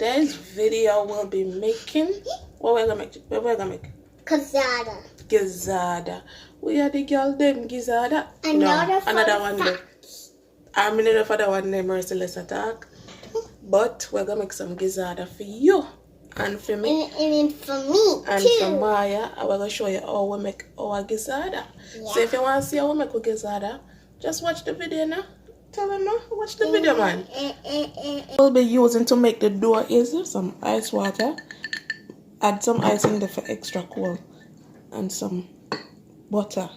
today's video we'll be making what we're gonna make Gizzarda. Gizzarda. We are the girl them Gizzarda. Another one there. I'm in the other one name Merciless Attack. But we're gonna make some Gizzarda for you and for me. And for me and too. for Maya. I will show you how we make our Gizzarda. Yeah. So if you want to see how we make our Gizzarda, just watch the video now. Tell them now, watch the video, man. We'll be using to make the dough is some ice water. Add some ice in there for extra cold. And some butter.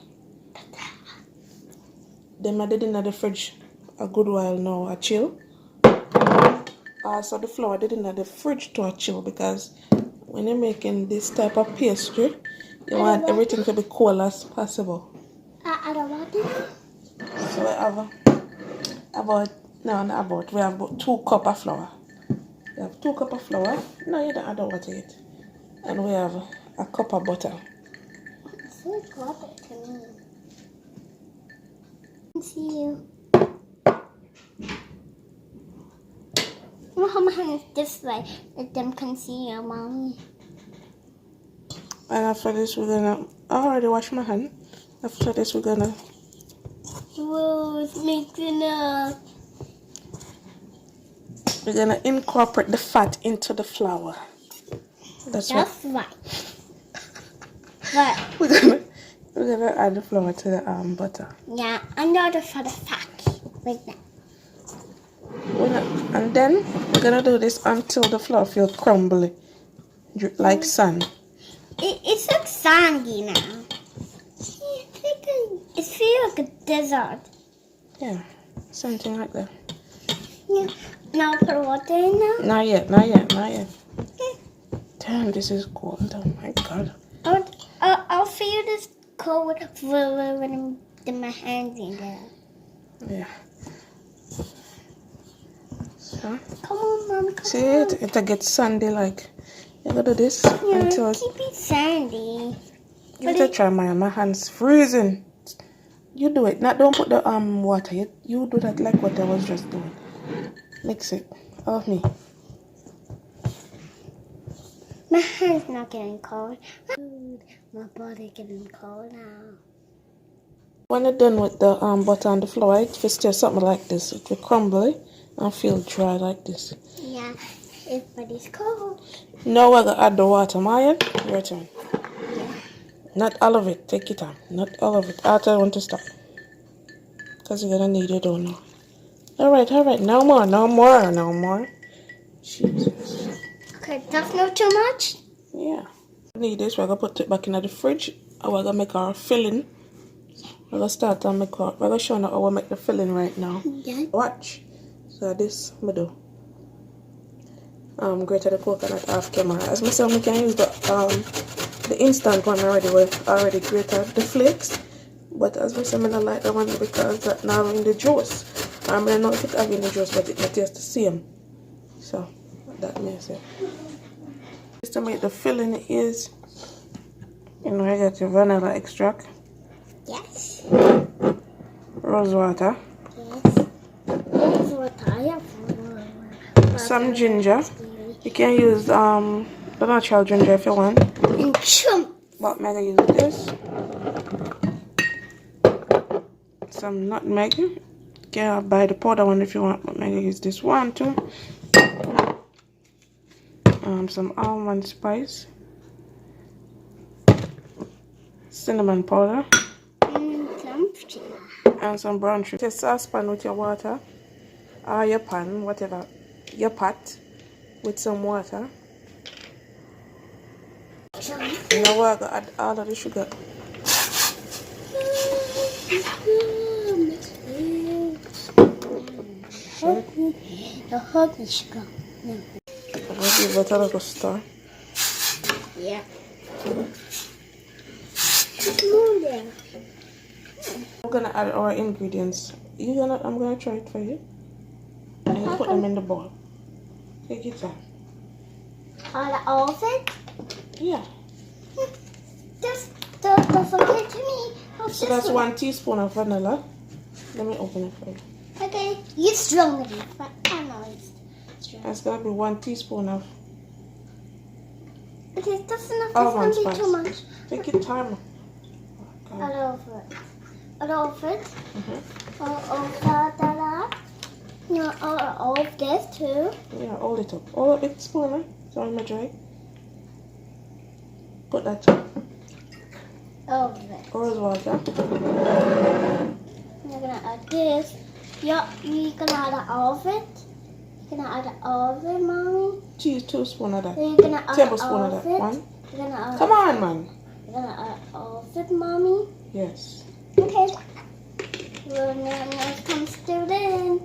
Then I did in the fridge a good while now, a chill. So the flour I did in the fridge to a chill because when you're making this type of pastry, you want everything to be cold as possible. I don't want it. So we have about 2 cups of flour. We have 2 cups of flour. No, you don't add water yet. And we have a cup of butter. It's so good to me. I can see you. Hold my hands this way, let them can see you, mommy. And after this, we're gonna. I already washed my hand. After this, we're gonna. Whoa, it's mixing up. We're gonna incorporate the fat into the flour. That's right. What? We're gonna add the flour to the butter. Yeah, another for the fat. Like that. And then we're gonna do this until the flour feels crumbly, like sand. It's like sandy now. It feels like a desert. Yeah, something like that. Yeah. Now put water in now? Not yet. Okay. Damn, this is cold. Oh my god. I'll feel this cold when my hands in there. Yeah. So. Come on, Mom. See it? It gets sandy like. You gotta do this until keep it sandy. Give it a try, Maya. My hand's freezing. You do it. Don't put the water. You do that like what I was just doing. Mix it. Of me. My hand's not getting cold. My body getting cold now. When you're done with the butter and the flour, it will still something like this. It will crumble and feel dry like this. Yeah, everybody's cold. Now we're gonna add the water, Maya. Your turn. Yeah. Not all of it. Take your time. Not all of it. I'll tell you when to stop. Because you're gonna need it, don't know. Alright. No more. Jesus. Okay, that's not too much? Yeah. Need this. We're gonna put it back in the fridge. And we're gonna make our filling. We're gonna start and we're gonna show you how we make the filling right now. Yeah. Watch. So this we do. Grated the coconut off camera. As myself, we can use the instant one already. We've already grated the flakes. But as myself, I don't like the one because that now in the juice. I don't know if it have in the juice, but it tastes the same. So that makes it. Just to make the filling is, you get your vanilla extract. Yes. Rose water. Yes. Rose water. Some ginger. You can use the natural ginger if you want. And chump. But I'm gonna use this. Some nutmeg. You can buy the powder one if you want, but I'm gonna use this one too. Some almond spice. Cinnamon powder. And some brown sugar. Take a saucepan with your water. Or your pan, whatever. Your pot. With some water. Now we're gonna add all of the sugar. The sugar. I'm gonna give it a little stir. Yeah. We're gonna add our ingredients. I'm gonna try it for you. And you put them in the bowl. Take your time. All of it? Yeah. That's okay to me. So that's 1 teaspoon of vanilla. Let me open it for you. Okay, it's stronger than I know it's That's gonna be 1 teaspoon of Okay, that's enough. That's almond gonna be too much. spice. Take your time. A little bit. A little bit. All that. No, all of this too. Yeah, hold it up. Hold up the spoon, eh? Sorry, my dry. Put that up. All of it. Rose water. You're gonna add this. Yeah, you're gonna add all of it. You're gonna add all of it, mommy. 2 teaspoons of that. Then you're gonna add Tablespoon all of of that. it. 1. You're gonna add. Come on, man. You're gonna add all of it, mommy. Yes. Okay. Well, now come stir it in.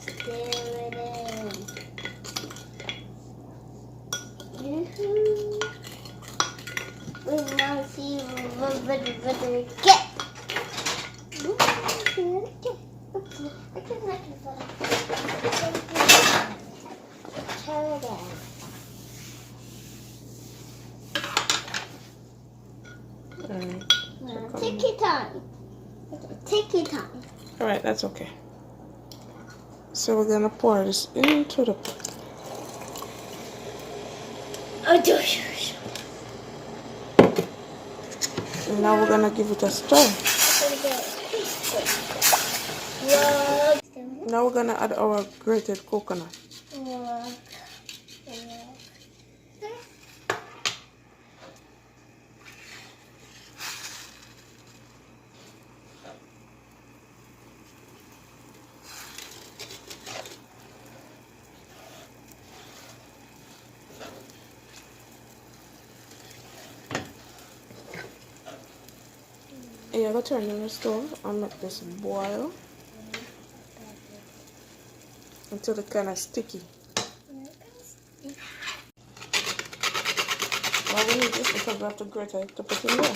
Stir it in. We now see what we get. Try again. Take your time. Take your time. Alright, that's okay. So we're gonna pour this into the pot. And now we're gonna give it a stir. Now we're gonna add our grated coconut. And you're gonna turn on the stove and make this boil until it's kind of sticky. Why we need this? Because we have to grate it to put in there.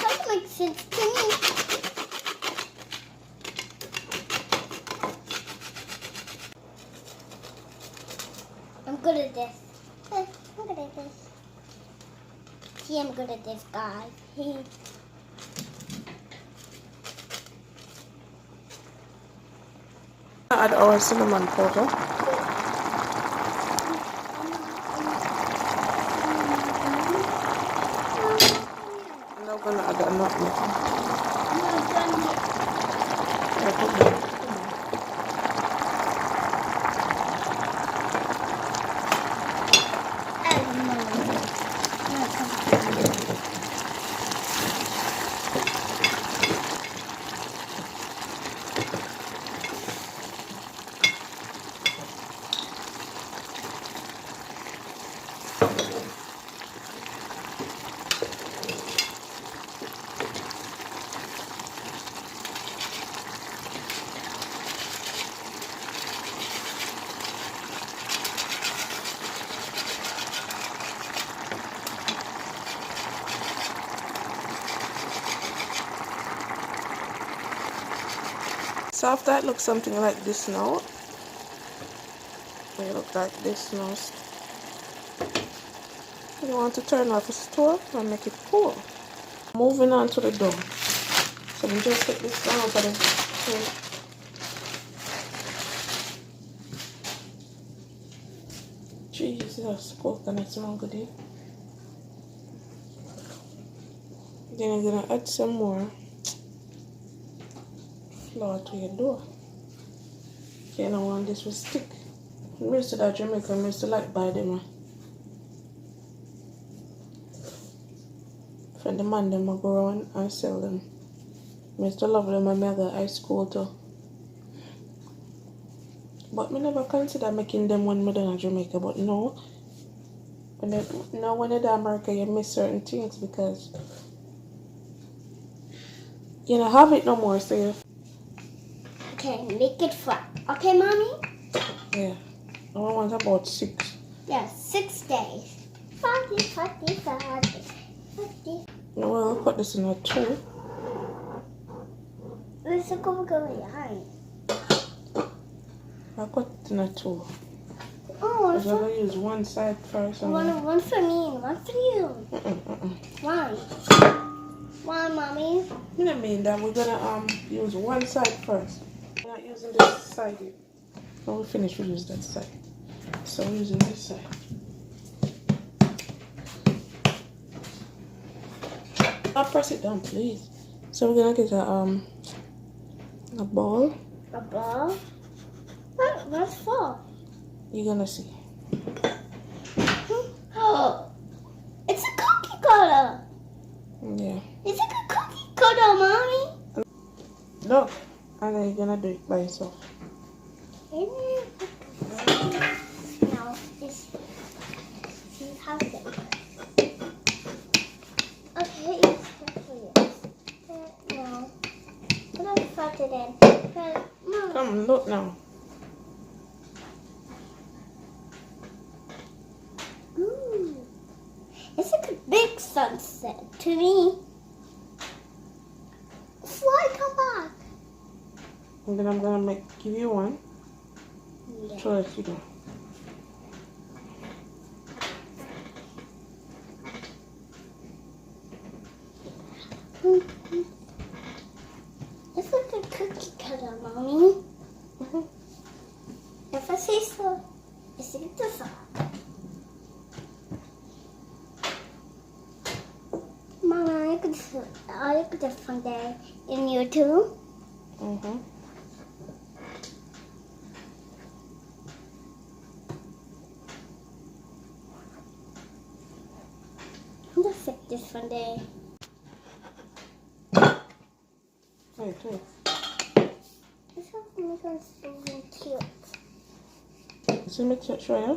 That makes sense to me. I'm good at this. I'm good at this. See, I'm good at this, guys. Add our cinnamon powder. And now we're gonna add a nutmeg. So after it looks something like this now. It look like this now. You want to turn off the stove and make it cool. Moving on to the dough. So we just take this down for the Jesus, coconut smell good. Then I'm gonna add some more flour to your dough. Okay, now I want this to stick. I'm used to that Jamaican, I'm used to like buy them. For the man them I go around and sell them. I used to love them and I got high school too. But I never consider making them when I done in Jamaica. But no, when you're in America you miss certain things because you don't have it no more, so you... Okay, make it flat. Okay, mommy? Yeah. I want about 6. Yeah, 6 days. 40. Now we'll cut this in a 2. Where's the go behind? I'll cut it in a 2. Oh, I'm going to use one side first. And one for me and one for you. Why? Why, mommy? I mean that we're going to use one side first. not using this side yet. When we finish, we'll use that side. So we're using this side. I'll press it down, please. So we're gonna get a ball. A ball? What's for? You're gonna see. Oh, it's a cookie cutter. Yeah. It's like a cookie cutter, Mommy. Look, and then you're gonna do it by yourself. No, it's how is it? Okay, it's careful. No, but I thought it in. But no. Come, look now. Ooh, it's like a big sunset to me. Fly, come back. And then I'm gonna give you one. Yeah. So that you do. It's like a cookie cutter, Mommy. If I say so, it's like this. Mama, I could just find that in YouTube. Just like this one day. Wait. This one's so cute. So let me show you.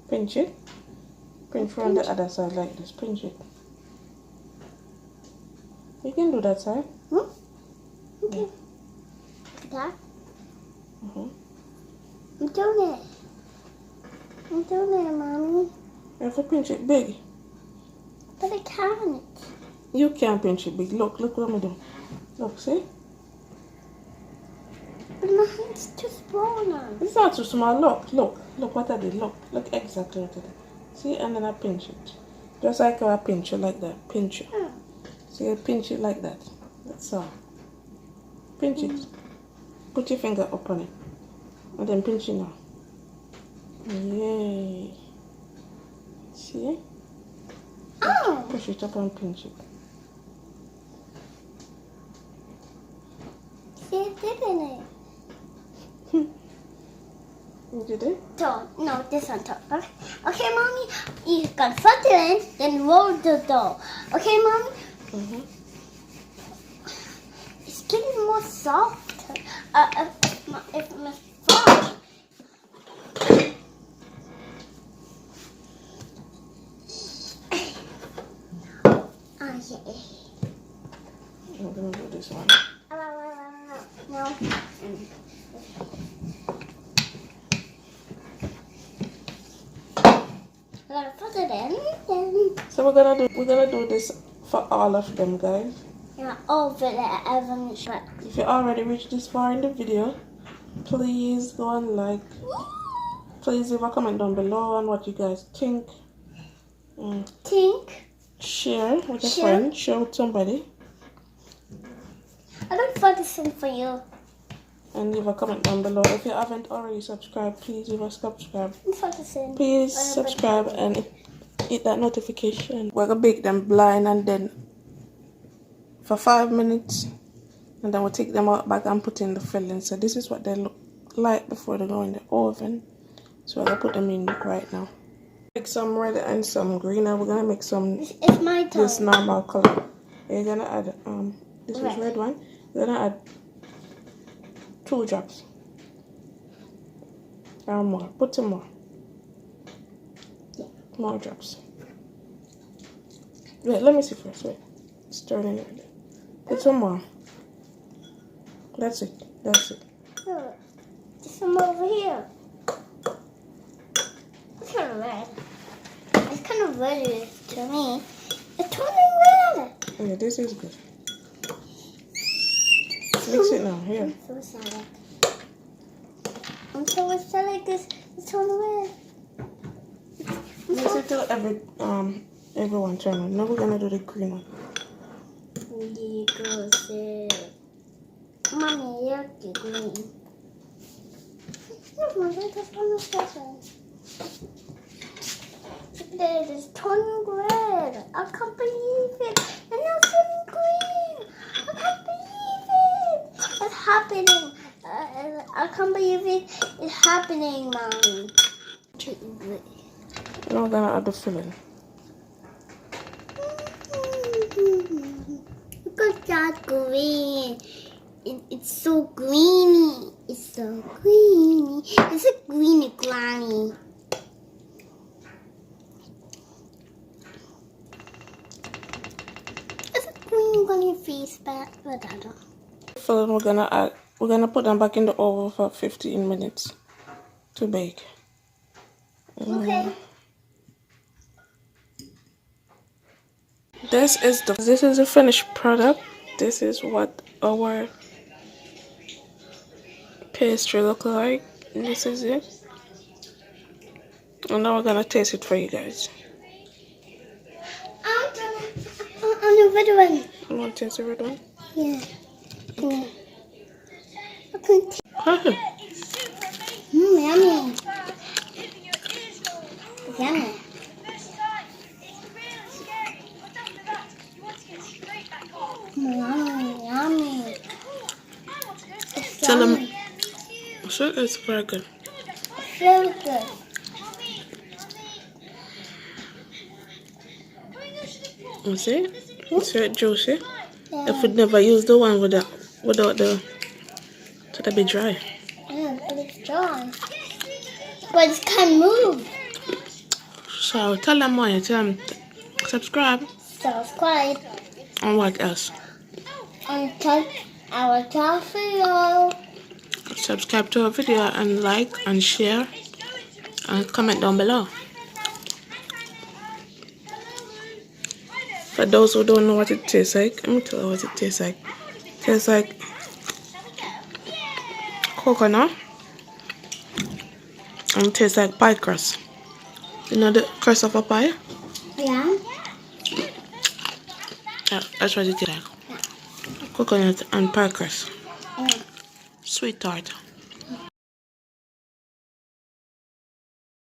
Pinch it. Pinch from the other side like this. Pinch it. You can do that side. Okay. Look at that. I'm doing it, Mommy. You have to pinch it big. But I can't. You can't pinch it big. Look what I'm doing. Look, see? But my hand's too small now. It's not too small. Look what I did. Look exactly what I did. See, and then I pinch it. Just like how I pinch it like that. Pinch it. See, I pinch it like that. That's all. Pinch it. Put your finger up on it. And then pinch it now. Yay. See? Oh! Push it up and pinch it. See, I did it. You did it? No, this on top. Okay, Mommy, you got put it in, then roll the dough. Okay, Mommy? It's getting more soft. If my fry. Yeah. I'm going to do this one. No. I gotta put it in. So we're gonna do this for all of them, guys. Yeah, over there, Evan. If you already reached this far in the video, please go and like. Please leave a comment down below on what you guys think. Share with a friend. Share with somebody. I don't put this in for you. And leave a comment down below. If you haven't already subscribed, please leave a subscribe. Please subscribe and hit that notification. We're gonna bake them blind and then for 5 minutes, and then we'll take them out back and put in the filling. So this is what they look like before they go in the oven. So I'm gonna put them in right now. Make some red and some green, and we're gonna make some it's my turn. This normal color. You're gonna add this is red one. You're gonna add 2 drops or more. Put some more. More drops. Wait, let me see first. Wait, stir it in. Put some more. That's it. There's some over here. It's kind of red. It's kind of red to me. It's turning red. Yeah, this is good. Mix it now. Here. I'm so sad. I'm so excited because it's turning red. Mix it till everyone turn on. Now we're gonna do the green one. Mommy, you're green. Look, Mommy, that's one of those. This is turning red. I can't believe it. And now turning green. I can't believe it. It's happening. I can't believe it. It's happening, Mommy. Now we're gonna add the filling. Look at that green. It's so greeny. It's so greeny. It's a greeny granny. It's a green granny face back. Filling we're gonna put them back in the oven for 15 minutes to bake. Okay. This is the finished product. This is what our pastry look like. This is it. And now we're gonna taste it for you guys. On the red one. You want to taste the red one? Yeah. Yeah. Okay. Yummy. Yummy. Yummy. Tell them. Sure, it's very good. Very good. You see? It's very juicy. Yeah. If we'd never use the one without the, so that'd be dry. Yeah, but it's dry. But it can move. So tell them more. Tell them subscribe. Subscribe. And what else? And touch our video. Subscribe to our video and like and share and comment down below. For those who don't know what it tastes like, let me tell you what it tastes like. It tastes like coconut and it tastes like pie crust. You know the crust of a pie? Yeah. Yeah, that's what it tastes like. Coconut and pie crust. Yeah. Sweet tart.